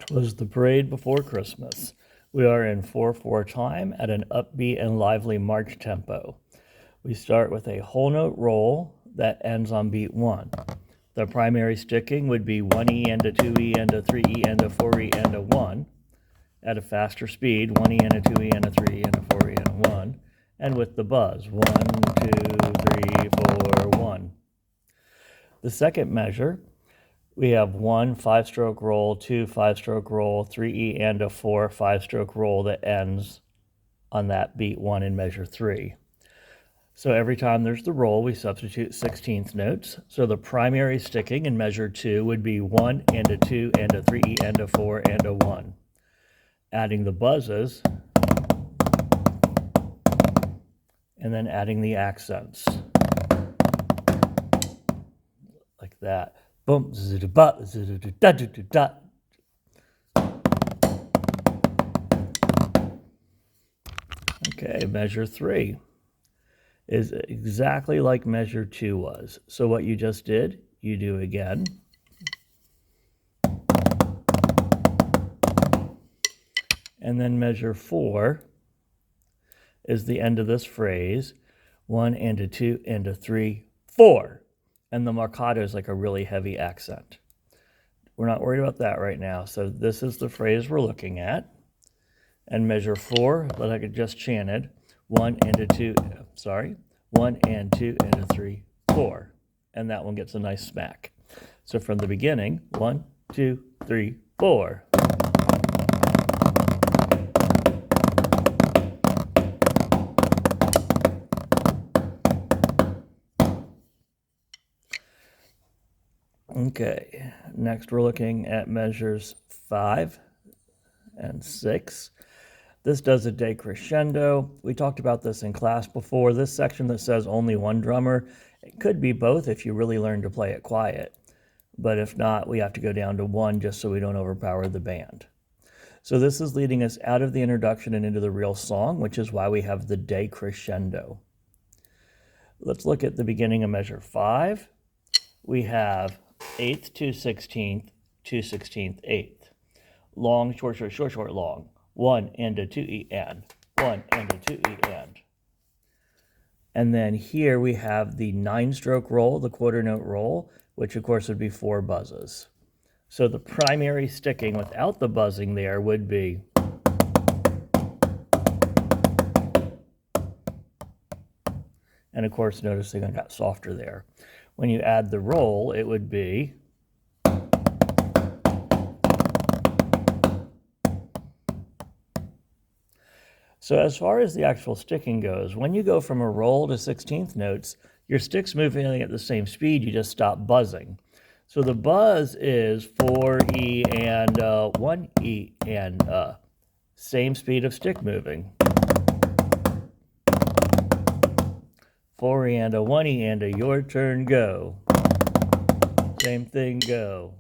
'Twas the parade before Christmas. We are in 4/4 time at an upbeat and lively march tempo. We start with a whole note roll that ends on beat 1. The primary sticking would be 1E and a 2E and a 3E and a 4E and a 1. At a faster speed, 1E and a 2E and a 3E and a 4E and a 1. And with the buzz, 1, 2, 3, 4, 1. The second measure, we have 1 5-stroke roll, 2 5-stroke roll, 3E and a 4 5-stroke roll that ends on that beat 1 in measure 3. So every time there's the roll, we substitute 16th notes. So the primary sticking in measure 2 would be 1 and a 2 and a 3E and a 4 and a 1. Adding the buzzes, and then adding the accents. Like that. Boom, zidda-ba, zidda-da-da-da-da. Okay, measure 3 is exactly like measure 2 was. So what you just did, you do again. And then measure 4 is the end of this phrase. 1 and a 2 and a 3, 4. And the marcato is like a really heavy accent. We're not worried about that right now. So this is the phrase we're looking at. And measure 4, like I just chanted, 1 and a 2, 1 and 2 and a 3, 4. And that one gets a nice smack. So from the beginning, 1, 2, 3, 4. Okay, next we're looking at measures 5 and 6. This does a decrescendo. We talked about this in class before. This section that says only one drummer, it could be both if you really learn to play it quiet. But if not, we have to go down to 1 just so we don't overpower the band. So this is leading us out of the introduction and into the real song, which is why we have the decrescendo. Let's look at the beginning of measure 5. We have 8th, 2 16th, 2 16th, 8th. Long, short, short, short, short, long. 1 and a 2E and. 1 and a 2E and. And then here we have the 9-stroke roll, the quarter note roll, which of course would be 4 buzzes. So the primary sticking without the buzzing there would be and of course noticing I got softer there. When you add the roll, it would be so as far as the actual sticking goes, when you go from a roll to 16th notes, your stick's moving at the same speed, you just stop buzzing. So the buzz is 4E and 1E and same speed of stick moving. 4E and a 1E and a your turn go. Same thing go.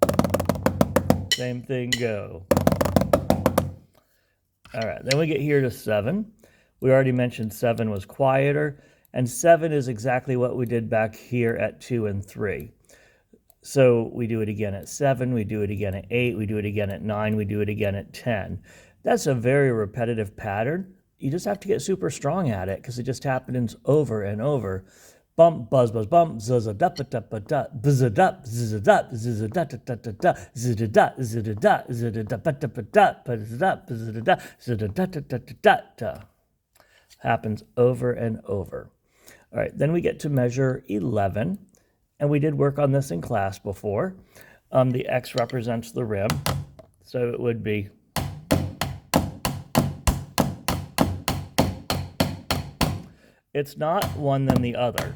Same thing go. All right, then we get here to 7. We already mentioned 7 was quieter, and 7 is exactly what we did back here at 2 and 3. So we do it again at 7, we do it again at 8, we do it again at 9, we do it again at 10. That's a very repetitive pattern. You just have to get super strong at it because it just happens over and over. Bump, buzz, buzz, bump, zuzza, da, ba, da, ba, da, buzza, da, zizza, da, zizza, da, da, da, da, da, zizza, da, zizza, da, zizza, da, ba, da, ba, da, buzza, da, buzza, da, zizza, da, da, da, da, da, da. Happens over and over. All right, then we get to measure 11, and we did work on this in class before. The X represents the rim, so it would be it's not one then the other.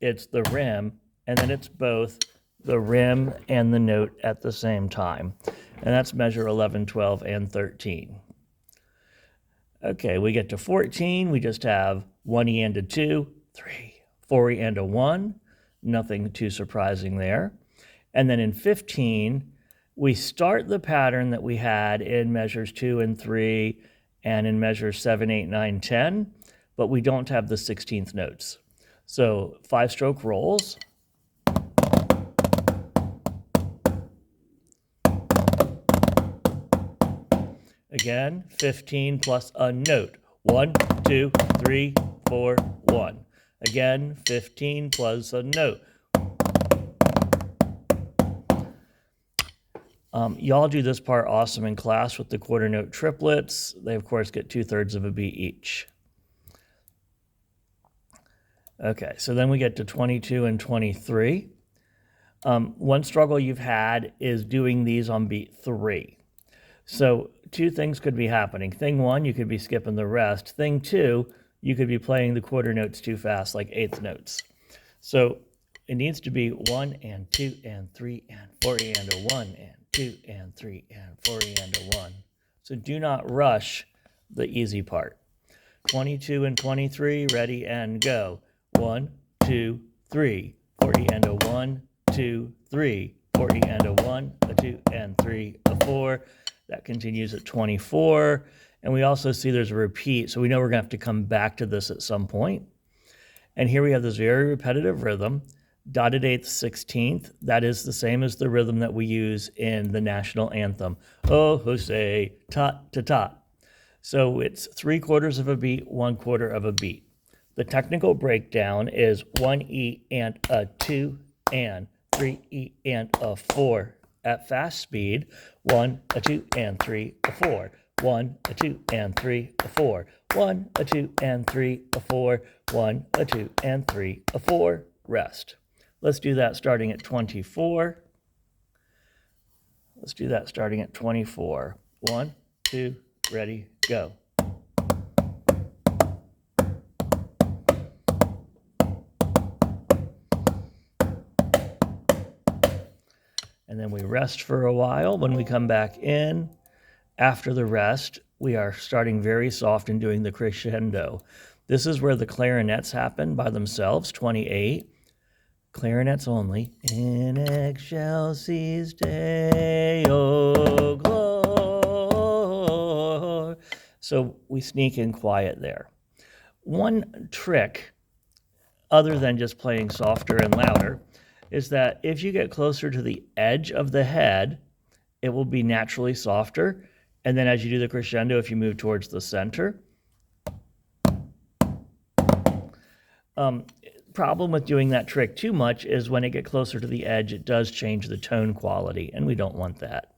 It's the rim, and then it's both the rim and the note at the same time. And that's measure 11, 12, and 13. Okay, we get to 14. We just have 1E and a 2, 3, 4E and a 1. Nothing too surprising there. And then in 15, we start the pattern that we had in measures 2 and 3 and in measures 7, 8, 9, 10. But we don't have the 16th notes. So 5-stroke rolls. Again, 15 plus a note. 1, 2, 3, 4, 1. Again, 15 plus a note. Y'all do this part awesome in class with the quarter note triplets. They, of course, get 2/3 of a beat each. Okay, so then we get to 22 and 23. One struggle you've had is doing these on beat 3. So two things could be happening. Thing one, you could be skipping the rest. Thing two, you could be playing the quarter notes too fast, like eighth notes. So it needs to be 1 and 2 and 3 and 4 and a 1 and 2 and 3 and 4 and a 1. So do not rush the easy part. 22 and 23, ready and go. 1, 2, 3, 40 and a 1, 2, 3, 40 and a 1, a 2 and 3, a 4. That continues at 24. And we also see there's a repeat, so we know we're going to have to come back to this at some point. And here we have this very repetitive rhythm, dotted eighth, 16th. That is the same as the rhythm that we use in the national anthem. Oh, Jose, tot, ta, tot. So it's 3/4 of a beat, 1/4 of a beat. The technical breakdown is 1E and a 2 and 3E and a 4. At fast speed, 1, a 2 and 3, a 4. 1, a 2 and 3, a 4. 1, a 2 and 3, a 4. 1, a 2 and 3, a 4. Rest. Let's do that starting at 24. Let's do that starting at 24. 1, 2, ready, go. And then we rest for a while. When we come back in, after the rest, we are starting very soft and doing the crescendo. This is where the clarinets happen by themselves, 28. Clarinets only. In excelsis Deo glor. So we sneak in quiet there. One trick, other than just playing softer and louder, is that if you get closer to the edge of the head, it will be naturally softer. And then as you do the crescendo, if you move towards the center. Problem with doing that trick too much is when it gets closer to the edge, it does change the tone quality, and we don't want that.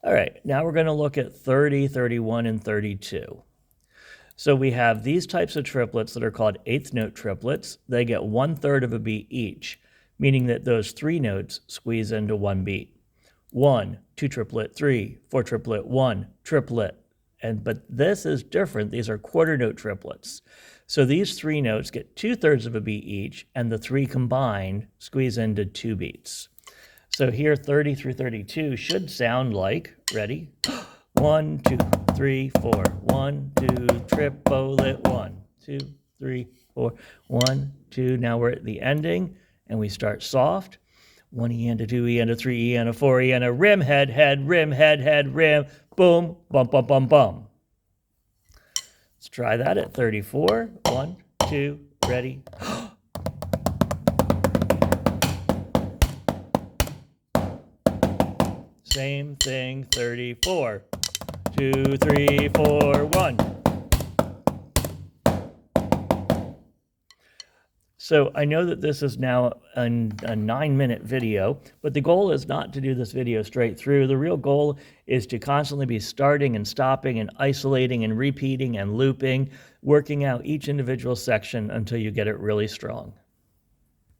All right, now we're going to look at 30, 31, and 32. So we have these types of triplets that are called eighth note triplets. They get 1/3 of a beat each, meaning that those 3 notes squeeze into 1 beat. 1, 2 triplet, 3, 4 triplet, 1 triplet. But this is different. These are quarter note triplets. So these 3 notes get 2/3 of a beat each, and the 3 combined squeeze into 2 beats. So here, 30 through 32 should sound like, ready? 1, 2, 3, 4. 1, 2, triplet, 1, 2, 3, 4. 1, 2. Now we're at the ending, and we start soft. 1 E and a 2 E and a 3 E and a 4 E and a rim, head, head, rim, head, head, rim, boom, bum, bum, bum, bum. Let's try that at 34. 1, 2, ready. Same thing, 34. 2, 3, 4, 1. So I know that this is now a 9-minute video, but the goal is not to do this video straight through. The real goal is to constantly be starting and stopping and isolating and repeating and looping, working out each individual section until you get it really strong.